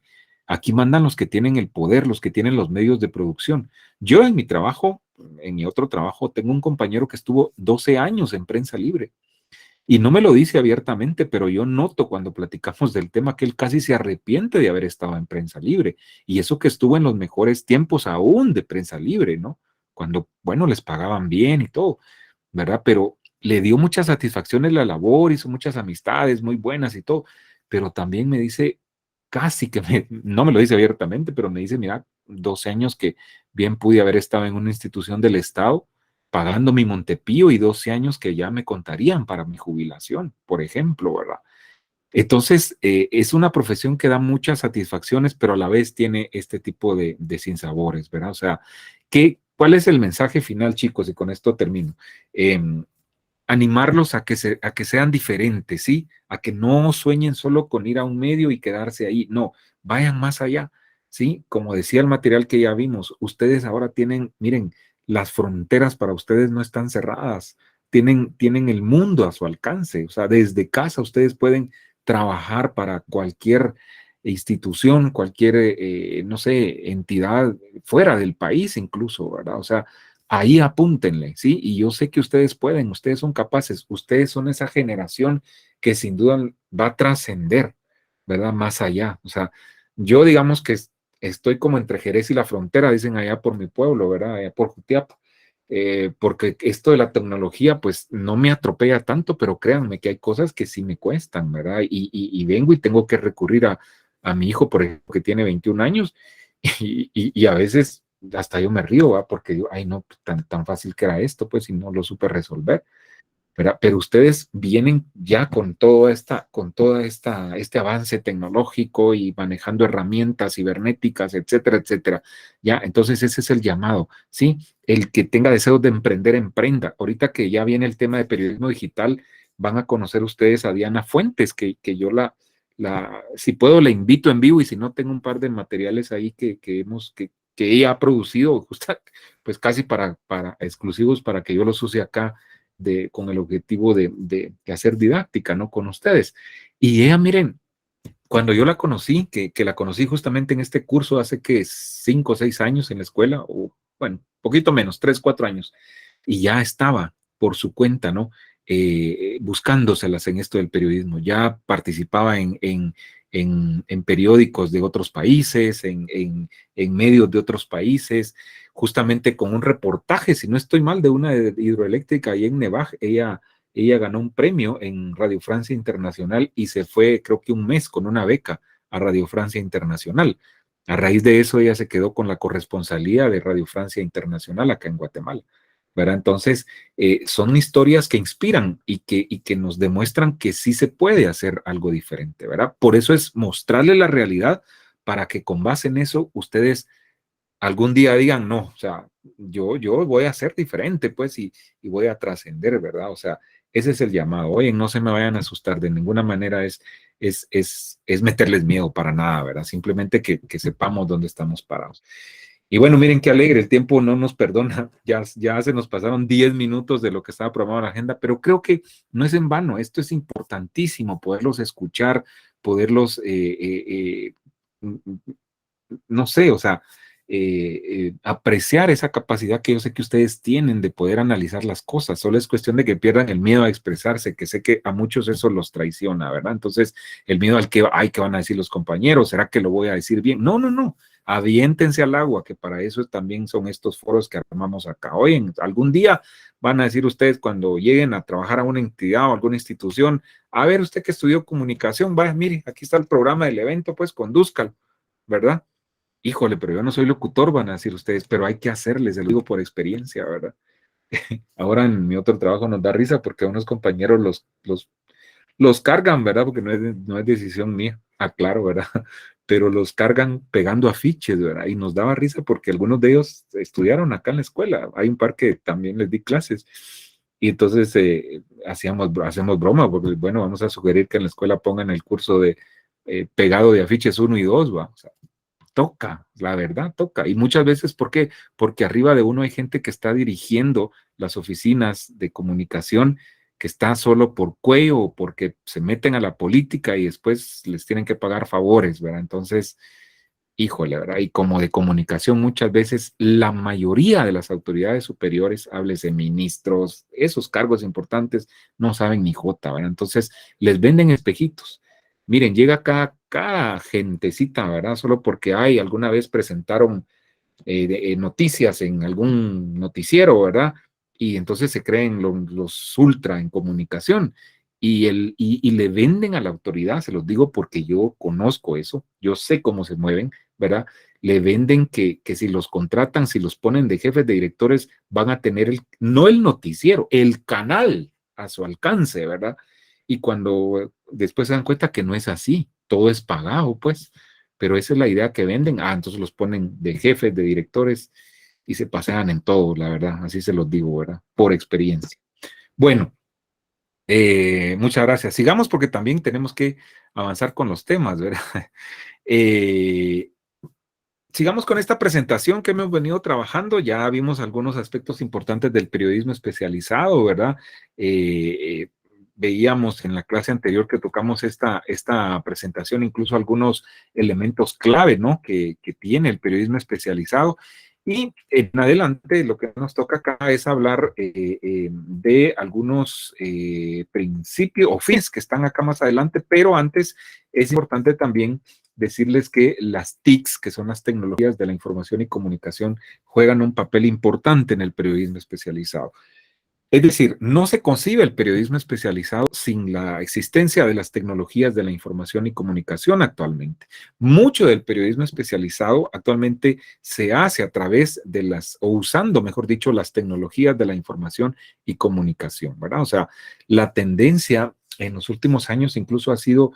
Aquí mandan los que tienen el poder, los que tienen los medios de producción. Yo en mi trabajo, en mi otro trabajo, tengo un compañero que estuvo 12 años en Prensa Libre. Y no me lo dice abiertamente, pero yo noto cuando platicamos del tema que él casi se arrepiente de haber estado en Prensa Libre. Y eso que estuvo en los mejores tiempos aún de Prensa Libre, ¿no? Cuando, bueno, les pagaban bien y todo, ¿verdad? Pero le dio muchas satisfacciones la labor, hizo muchas amistades muy buenas y todo, pero también me dice, casi que no me lo dice abiertamente, pero me dice, mira, 12 años que bien pude haber estado en una institución del Estado, pagando mi Montepío y 12 años que ya me contarían para mi jubilación, por ejemplo, ¿verdad? Entonces, es una profesión que da muchas satisfacciones, pero a la vez tiene este tipo de sinsabores, ¿verdad? O sea, ¿cuál es el mensaje final, chicos? Y con esto termino. Animarlos a que sean diferentes, ¿sí? A que no sueñen solo con ir a un medio y quedarse ahí, no, vayan más allá, ¿sí? Como decía el material que ya vimos, ustedes ahora tienen, miren, las fronteras para ustedes no están cerradas, tienen el mundo a su alcance, o sea, desde casa ustedes pueden trabajar para cualquier institución, cualquier, no sé, entidad fuera del país incluso, ¿verdad? O sea, ahí apúntenle, ¿sí? Y yo sé que ustedes pueden, ustedes son capaces, ustedes son esa generación que sin duda va a trascender, ¿verdad? Más allá. O sea, yo digamos que estoy como entre Jerez y la frontera, dicen allá por mi pueblo, ¿verdad? Allá por Jutiapa. Porque esto de la tecnología, pues no me atropella tanto, pero créanme que hay cosas que sí me cuestan, ¿verdad? Y vengo y tengo que recurrir a mi hijo, por ejemplo, que tiene 21 años, y a veces hasta yo me río, ¿verdad? Porque digo, ay, no, tan fácil que era esto, pues, y no lo supe resolver, ¿verdad? Pero ustedes vienen ya con este avance tecnológico y manejando herramientas cibernéticas, etcétera, etcétera. Ya, entonces ese es el llamado, ¿sí? El que tenga deseos de emprender, emprenda. Ahorita que ya viene el tema de periodismo digital, van a conocer ustedes a Diana Fuentes, que yo si puedo, la invito en vivo, y si no, tengo un par de materiales ahí que ella ha producido, pues casi para exclusivos para que yo los use acá con el objetivo de hacer didáctica, ¿no? Con ustedes. Y ella, miren, cuando yo la conocí, que la conocí justamente en este curso hace que 5 o 6 años en la escuela, o bueno, poquito menos, 3, 4 años, y ya estaba por su cuenta, ¿no? Buscándoselas en esto del periodismo. Ya participaba en periódicos de otros países, en medios de otros países, justamente con un reportaje, si no estoy mal, de una hidroeléctrica ahí en Nevaj. Ella ganó un premio en Radio Francia Internacional y se fue, creo que un mes, con una beca a Radio Francia Internacional. A raíz de eso, ella se quedó con la corresponsalía de Radio Francia Internacional acá en Guatemala, ¿verdad? Entonces, son historias que inspiran y que nos demuestran que sí se puede hacer algo diferente, ¿verdad? Por eso es mostrarle la realidad para que con base en eso ustedes algún día digan, no, o sea, yo voy a ser diferente, pues, y voy a trascender, ¿verdad? O sea, ese es el llamado. Oye, no se me vayan a asustar, de ninguna manera es meterles miedo, para nada, ¿verdad? Simplemente que sepamos dónde estamos parados. Y bueno, miren qué alegre, el tiempo no nos perdona, ya se nos pasaron 10 minutos de lo que estaba programado en la agenda, pero creo que no es en vano, esto es importantísimo, poderlos escuchar, poderlos, no sé, o sea, apreciar esa capacidad que yo sé que ustedes tienen de poder analizar las cosas. Solo es cuestión de que pierdan el miedo a expresarse, que sé que a muchos eso los traiciona, ¿verdad? Entonces, el miedo al que, ay, ¿qué van a decir los compañeros? ¿Será que lo voy a decir bien? No, no, no. Aviéntense al agua, que para eso también son estos foros que armamos acá. Oye, algún día van a decir ustedes cuando lleguen a trabajar a una entidad o alguna institución, a ver, usted que estudió comunicación, vaya, mire, aquí está el programa del evento, pues condúzcalo, ¿verdad? Híjole, pero yo no soy locutor, van a decir ustedes, pero hay que hacerles, se lo digo por experiencia, ¿verdad? Ahora en mi otro trabajo nos da risa porque a unos compañeros los cargan, ¿verdad? Porque no es decisión mía, aclaro, ¿verdad? Pero los cargan pegando afiches, ¿verdad? Y nos daba risa porque algunos de ellos estudiaron acá en la escuela. Hay un par que también les di clases. Y entonces hacemos broma, porque bueno, vamos a sugerir que en la escuela pongan el curso de pegado de afiches 1 y 2, ¿va? O sea, toca, la verdad, toca. Y muchas veces, ¿por qué? Porque arriba de uno hay gente que está dirigiendo las oficinas de comunicación, que está solo por cuello o porque se meten a la política y después les tienen que pagar favores, ¿verdad? Entonces, híjole, ¿verdad? Y como de comunicación, muchas veces la mayoría de las autoridades superiores, háblese ministros, esos cargos importantes, no saben ni jota, ¿verdad? Entonces, les venden espejitos. Miren, llega cada gentecita, ¿verdad? Solo porque hay, alguna vez presentaron noticias en algún noticiero, ¿verdad? Y entonces se creen los ultra en comunicación y le venden a la autoridad, se los digo porque yo conozco eso, yo sé cómo se mueven, ¿verdad? Le venden que si los contratan, si los ponen de jefes de directores, van a tener no el noticiero, el canal a su alcance, ¿verdad? Y cuando después se dan cuenta que no es así, todo es pagado, pues, pero esa es la idea que venden. Entonces los ponen de jefes, de directores y se pasean en todo, la verdad, así se los digo, ¿verdad? Por experiencia. Bueno, muchas gracias. Sigamos porque también tenemos que avanzar con los temas, ¿verdad? Sigamos con esta presentación que hemos venido trabajando. Ya vimos algunos aspectos importantes del periodismo especializado, ¿verdad? Veíamos en la clase anterior que tocamos esta presentación, incluso algunos elementos clave, ¿no? Que tiene el periodismo especializado. Y en adelante lo que nos toca acá es hablar de algunos principios o fines que están acá más adelante, pero antes es importante también decirles que las TICs, que son las tecnologías de la información y comunicación, juegan un papel importante en el periodismo especializado. Es decir, no se concibe el periodismo especializado sin la existencia de las tecnologías de la información y comunicación actualmente. Mucho del periodismo especializado actualmente se hace a través de o usando, mejor dicho, las tecnologías de la información y comunicación, ¿verdad? O sea, la tendencia en los últimos años incluso ha sido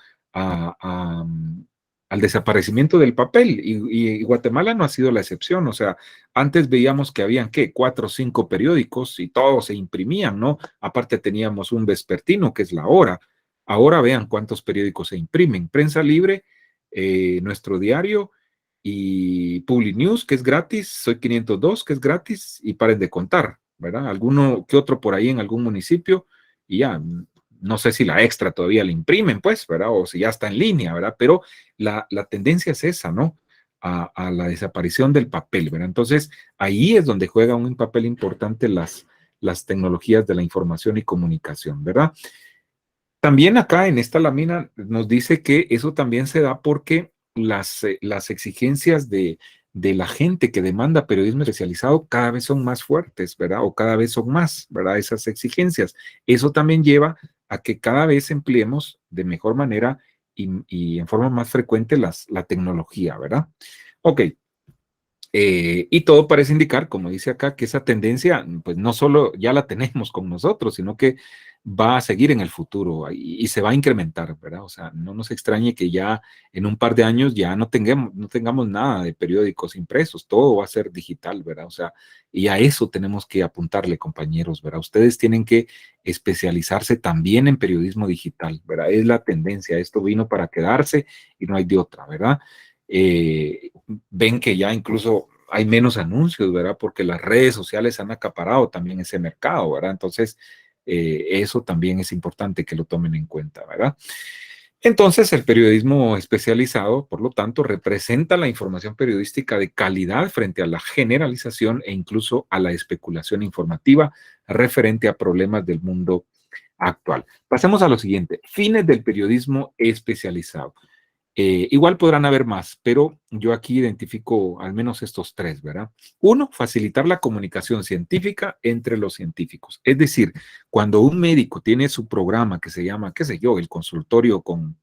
al desaparecimiento del papel y Guatemala no ha sido la excepción. O sea, antes veíamos que habían, ¿qué? 4 o 5 periódicos y todos se imprimían, ¿no? Aparte teníamos un vespertino, que es La Hora. Ahora vean cuántos periódicos se imprimen. Prensa Libre, Nuestro Diario y Publi News, que es gratis, Soy 502, que es gratis, y paren de contar, ¿verdad? Alguno que otro por ahí en algún municipio y ya. No sé si la Extra todavía la imprimen, pues, ¿verdad? O si ya está en línea, ¿verdad? Pero la tendencia es esa, ¿no? A la desaparición del papel, ¿verdad? Entonces, ahí es donde juega un papel importante las tecnologías de la información y comunicación, ¿verdad? También acá en esta lámina nos dice que eso también se da porque las exigencias de la gente que demanda periodismo especializado cada vez son más fuertes, ¿verdad? O cada vez son más, ¿verdad? Esas exigencias. Eso también lleva a que cada vez empleemos de mejor manera y en forma más frecuente la tecnología, ¿verdad? Ok. Y todo parece indicar, como dice acá, que esa tendencia, pues no solo ya la tenemos con nosotros, sino que va a seguir en el futuro y se va a incrementar, ¿verdad? O sea, no nos extrañe que ya en un par de años ya no tengamos nada de periódicos impresos, todo va a ser digital, ¿verdad? O sea, y a eso tenemos que apuntarle, compañeros, ¿verdad? Ustedes tienen que especializarse también en periodismo digital, ¿verdad? Es la tendencia, esto vino para quedarse y no hay de otra, ¿verdad? Ven que ya incluso hay menos anuncios, ¿verdad? Porque las redes sociales han acaparado también ese mercado, ¿verdad? Entonces, eso también es importante que lo tomen en cuenta, ¿verdad? Entonces, el periodismo especializado, por lo tanto, representa la información periodística de calidad frente a la generalización e incluso a la especulación informativa referente a problemas del mundo actual. Pasemos a lo siguiente, fines del periodismo especializado. Igual podrán haber más, pero yo aquí identifico al menos estos tres, ¿verdad? Uno, facilitar la comunicación científica entre los científicos. Es decir, cuando un médico tiene su programa que se llama, qué sé yo, el consultorio con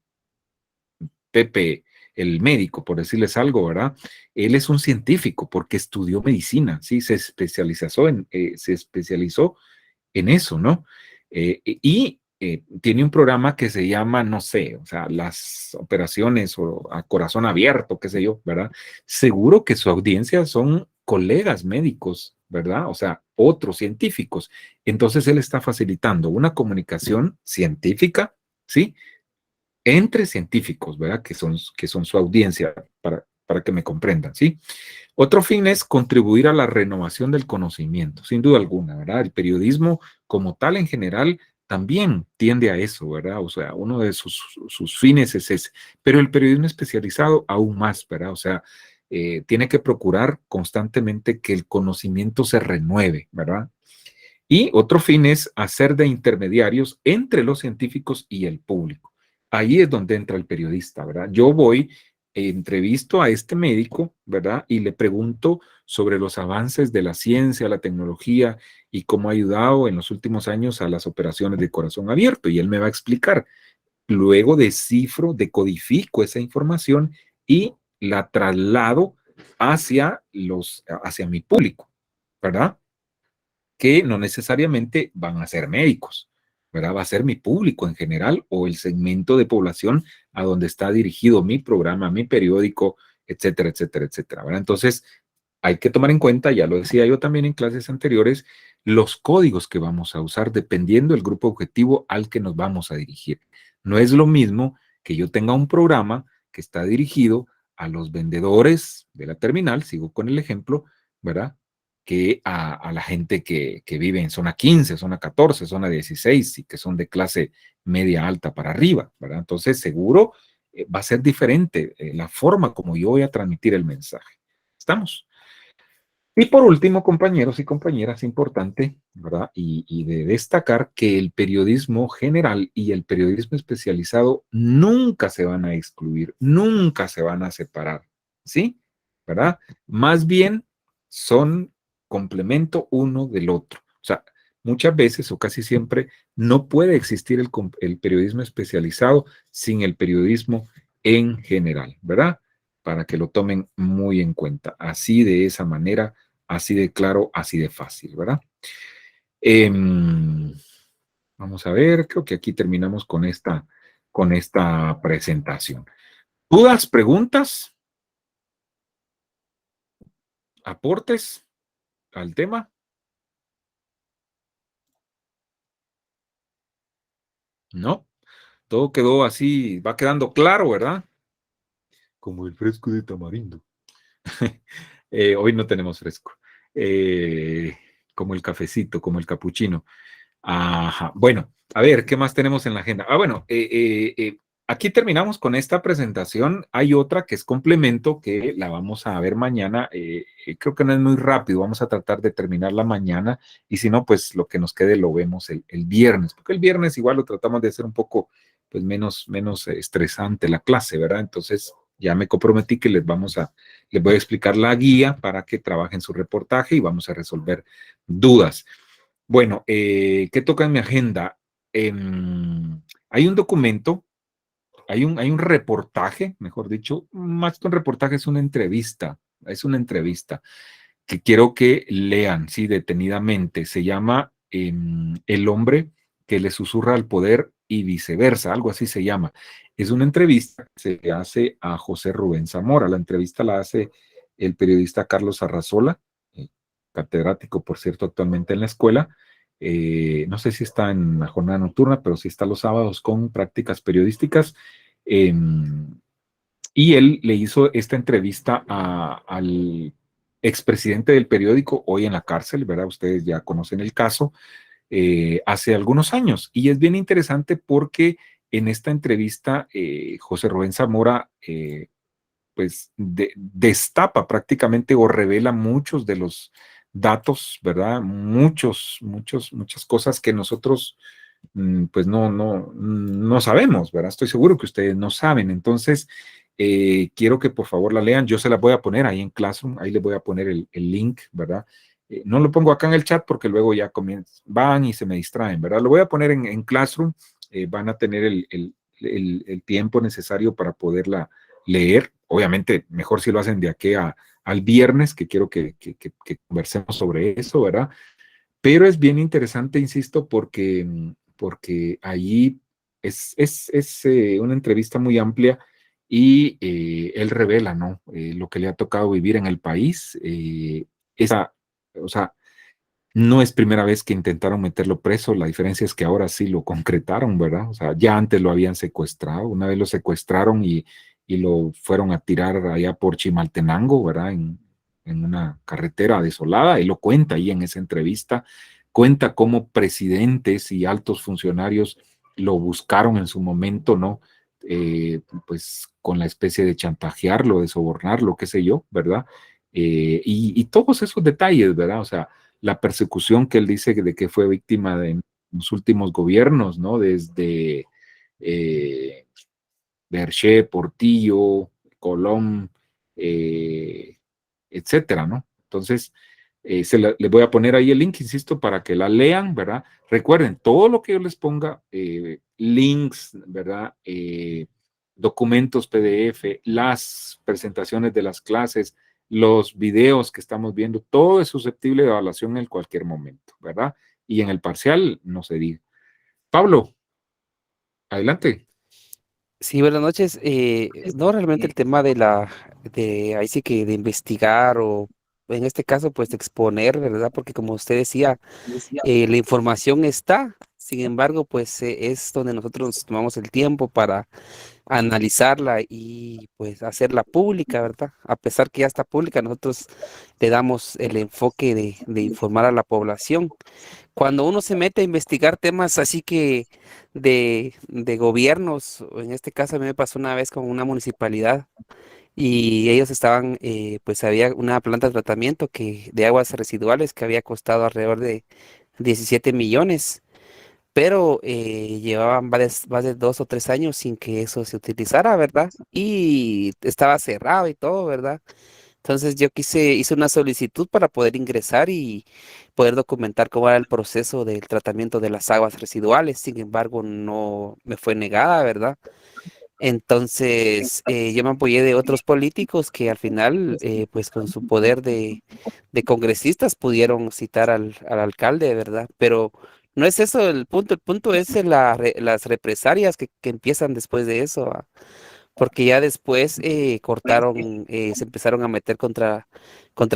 Pepe, el médico, por decirles algo, ¿verdad? Él es un científico porque estudió medicina, ¿sí? Se especializó en eso, ¿no? Tiene un programa que se llama, no sé, o sea, las operaciones o a corazón abierto, qué sé yo, ¿verdad? Seguro que su audiencia son colegas médicos, ¿verdad? O sea, otros científicos. Entonces él está facilitando una comunicación científica, ¿sí? Entre científicos, ¿verdad? Que son su audiencia, para que me comprendan, ¿sí? Otro fin es contribuir a la renovación del conocimiento, sin duda alguna, ¿verdad? El periodismo como tal en general también tiende a eso, ¿verdad? O sea, uno de sus fines es ese, pero el periodismo especializado aún más, ¿verdad? O sea, tiene que procurar constantemente que el conocimiento se renueve, ¿verdad? Y otro fin es hacer de intermediarios entre los científicos y el público. Ahí es donde entra el periodista, ¿verdad? Yo voy, entrevisto a este médico, ¿verdad? Y le pregunto sobre los avances de la ciencia, la tecnología y cómo ha ayudado en los últimos años a las operaciones de corazón abierto. Y él me va a explicar. Luego descifro, decodifico esa información y la traslado hacia mi público, ¿verdad? Que no necesariamente van a ser médicos, ¿verdad? Va a ser mi público en general o el segmento de población a donde está dirigido mi programa, mi periódico, etcétera, etcétera, etcétera, ¿verdad? Entonces, hay que tomar en cuenta, ya lo decía yo también en clases anteriores, los códigos que vamos a usar dependiendo del grupo objetivo al que nos vamos a dirigir. No es lo mismo que yo tenga un programa que está dirigido a los vendedores de la terminal, sigo con el ejemplo, ¿verdad? Que a la gente que vive en zona 15, zona 14, zona 16 y que son de clase media alta para arriba, ¿verdad? Entonces, seguro va a ser diferente la forma como yo voy a transmitir el mensaje. ¿Estamos? Y por último, compañeros y compañeras, importante, ¿verdad? Y de destacar que el periodismo general y el periodismo especializado nunca se van a excluir, nunca se van a separar, ¿sí? ¿Verdad? Más bien son complemento uno del otro. O sea, muchas veces o casi siempre no puede existir el periodismo especializado sin el periodismo en general, ¿verdad? Para que lo tomen muy en cuenta. Así de esa manera, así de claro, así de fácil, ¿verdad? Vamos a ver, creo que aquí terminamos con esta presentación. ¿Dudas, preguntas? ¿Aportes al tema? No, todo quedó así, va quedando claro, ¿verdad? Como el fresco de tamarindo. Hoy no tenemos fresco. Como el cafecito, como el capuchino. Ajá. Bueno, a ver, ¿qué más tenemos en la agenda? Bueno, aquí terminamos con esta presentación. Hay otra que es complemento, que la vamos a ver mañana. Creo que no es muy rápido, vamos a tratar de terminarla mañana y si no, pues lo que nos quede lo vemos el viernes, porque el viernes igual lo tratamos de hacer un poco, pues menos estresante la clase, ¿verdad? Entonces, ya me comprometí que les voy a explicar la guía para que trabajen su reportaje y vamos a resolver dudas. Bueno, ¿qué toca en mi agenda? Hay un documento, hay un reportaje, mejor dicho, más que un reportaje, es una entrevista que quiero que lean, sí, detenidamente. Se llama El hombre que le susurra al poder y viceversa, algo así se llama. Es una entrevista que se hace a José Rubén Zamora. La entrevista la hace el periodista Carlos Arrazola, catedrático, por cierto, actualmente en la escuela. No sé si está en la jornada nocturna, pero sí está los sábados con prácticas periodísticas. Y él le hizo esta entrevista al expresidente del periódico, hoy en la cárcel, ¿verdad? Ustedes ya conocen el caso, hace algunos años. Y es bien interesante porque en esta entrevista José Rubén Zamora pues destapa prácticamente o revela muchos de los datos, ¿verdad? Muchas cosas que nosotros pues no sabemos, ¿verdad? Estoy seguro que ustedes no saben. Entonces, quiero que por favor la lean. Yo se la voy a poner ahí en Classroom, ahí les voy a poner el link, ¿verdad? No lo pongo acá en el chat porque luego ya van y se me distraen, ¿verdad? Lo voy a poner en Classroom, van a tener el tiempo necesario para poderla leer. Obviamente, mejor si lo hacen de aquí al viernes, que quiero que conversemos sobre eso, ¿verdad? Pero es bien interesante, insisto, porque allí es una entrevista muy amplia y él revela, ¿no? Lo que le ha tocado vivir en el país. O sea, no es primera vez que intentaron meterlo preso, la diferencia es que ahora sí lo concretaron, ¿verdad? O sea, ya antes lo habían secuestrado, una vez lo secuestraron y lo fueron a tirar allá por Chimaltenango, ¿verdad? En una carretera desolada, él lo cuenta ahí en esa entrevista, cuenta cómo presidentes y altos funcionarios lo buscaron en su momento, ¿no? Pues con la especie de chantajearlo, de sobornarlo, qué sé yo, ¿verdad? Y todos esos detalles, ¿verdad? O sea, la persecución que él dice de que fue víctima de los últimos gobiernos, ¿no? Desde Berché, Portillo, Colón, etcétera, ¿no? Entonces, les voy a poner ahí el link, insisto, para que la lean, ¿verdad? Recuerden, todo lo que yo les ponga, links, ¿verdad? Documentos PDF, las presentaciones de las clases, los videos que estamos viendo, todo es susceptible de evaluación en cualquier momento, ¿verdad? Y en el parcial no se diga. Pablo, adelante. Sí, buenas noches. No, realmente el tema ahí sí que de investigar o en este caso pues de exponer, ¿verdad? Porque como usted decía, la información está, sin embargo pues es donde nosotros nos tomamos el tiempo para analizarla y pues hacerla pública, ¿verdad? A pesar que ya está pública, nosotros le damos el enfoque de informar a la población. Cuando uno se mete a investigar temas así que de gobiernos, o en este caso a mí me pasó una vez con una municipalidad y ellos estaban, pues había una planta de tratamiento de aguas residuales que había costado alrededor de 17 millones, pero llevaban más de 2 o 3 años sin que eso se utilizara, ¿verdad? Y estaba cerrado y todo, ¿verdad? Entonces yo hice una solicitud para poder ingresar y poder documentar cómo era el proceso del tratamiento de las aguas residuales. Sin embargo, no me fue negada, ¿verdad? Entonces yo me apoyé de otros políticos que al final, pues con su poder de congresistas pudieron citar al alcalde, ¿verdad? Pero no es eso el punto es las represalias que empiezan después de eso. Porque ya después se empezaron a meter contra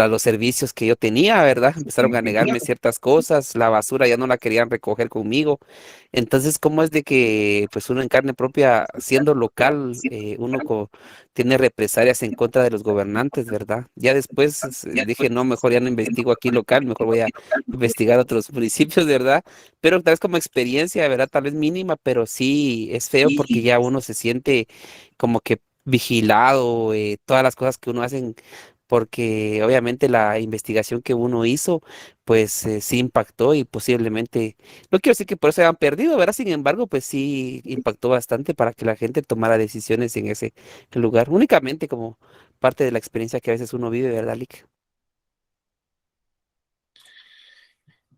los servicios que yo tenía, ¿verdad? Empezaron a negarme ciertas cosas, la basura ya no la querían recoger conmigo. Entonces, ¿cómo es de que pues uno en carne propia, siendo local, tiene represalias en contra de los gobernantes, ¿verdad? Ya después dije, no, mejor ya no investigo aquí local, mejor voy a investigar otros municipios, ¿verdad? Pero tal vez como experiencia, ¿verdad? Tal vez mínima, pero sí es feo porque ya uno se siente como que vigilado, todas las cosas que uno hace, porque obviamente la investigación que uno hizo, pues sí impactó y posiblemente, no quiero decir que por eso hayan perdido, ¿verdad? Sin embargo, pues sí impactó bastante para que la gente tomara decisiones en ese lugar, únicamente como parte de la experiencia que a veces uno vive, ¿verdad, Lick?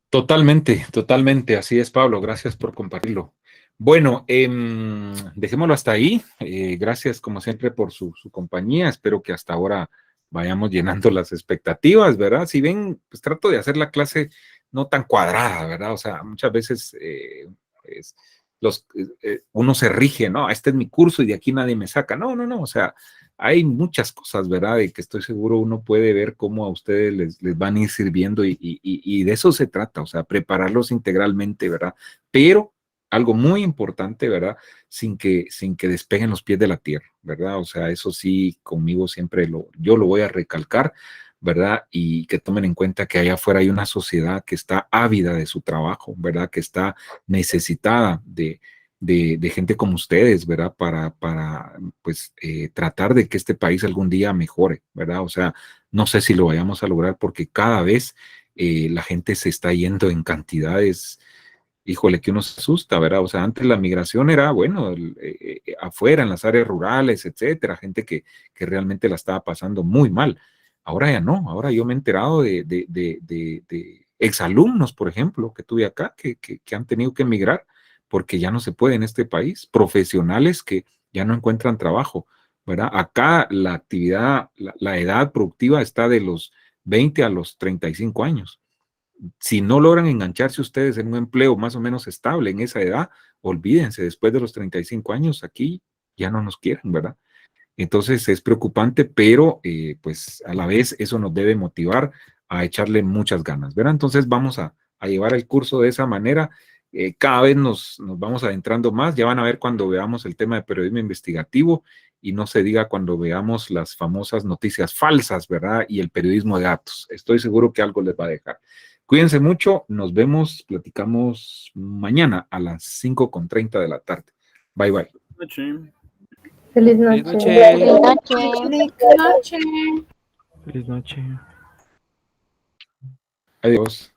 Totalmente, así es, Pablo, gracias por compartirlo. Bueno, dejémoslo hasta ahí. Gracias, como siempre, por su compañía. Espero que hasta ahora vayamos llenando las expectativas, ¿verdad? Si ven, pues trato de hacer la clase no tan cuadrada, ¿verdad? O sea, muchas veces uno se rige, ¿no? Este es mi curso y de aquí nadie me saca. No, o sea, hay muchas cosas, ¿verdad? Y que estoy seguro uno puede ver cómo a ustedes les van a ir sirviendo y de eso se trata, o sea, prepararlos integralmente, ¿verdad? Pero algo muy importante, ¿verdad? Sin que despeguen los pies de la tierra, ¿verdad? O sea, eso sí, conmigo siempre yo lo voy a recalcar. ¿verdad? Y que tomen en cuenta que allá afuera hay una sociedad que está ávida de su trabajo, ¿verdad? Que está necesitada de gente como ustedes, ¿verdad? Para pues, tratar de que este país algún día mejore, ¿verdad? O sea, no sé si lo vayamos a lograr porque cada vez la gente se está yendo en cantidades, híjole, que uno se asusta, ¿verdad? O sea, antes la migración era, bueno, afuera, en las áreas rurales, etcétera, gente que realmente la estaba pasando muy mal. Ahora ya no, ahora yo me he enterado de exalumnos, por ejemplo, que tuve acá, que han tenido que emigrar porque ya no se puede en este país, profesionales que ya no encuentran trabajo, ¿verdad? Acá la actividad, la edad productiva está de los 20 a los 35 años. Si no logran engancharse ustedes en un empleo más o menos estable en esa edad, olvídense, después de los 35 años aquí ya no nos quieren, ¿verdad? Entonces es preocupante, pero pues a la vez eso nos debe motivar a echarle muchas ganas, ¿verdad? Entonces vamos a llevar el curso de esa manera. Cada vez nos vamos adentrando más. Ya van a ver cuando veamos el tema de periodismo investigativo y no se diga cuando veamos las famosas noticias falsas, ¿verdad? Y el periodismo de datos. Estoy seguro que algo les va a dejar. Cuídense mucho. Nos vemos, platicamos mañana a las 5:30 de la tarde. Bye, bye. Feliz noche. Feliz noche. Feliz noche. Feliz noche. Adiós.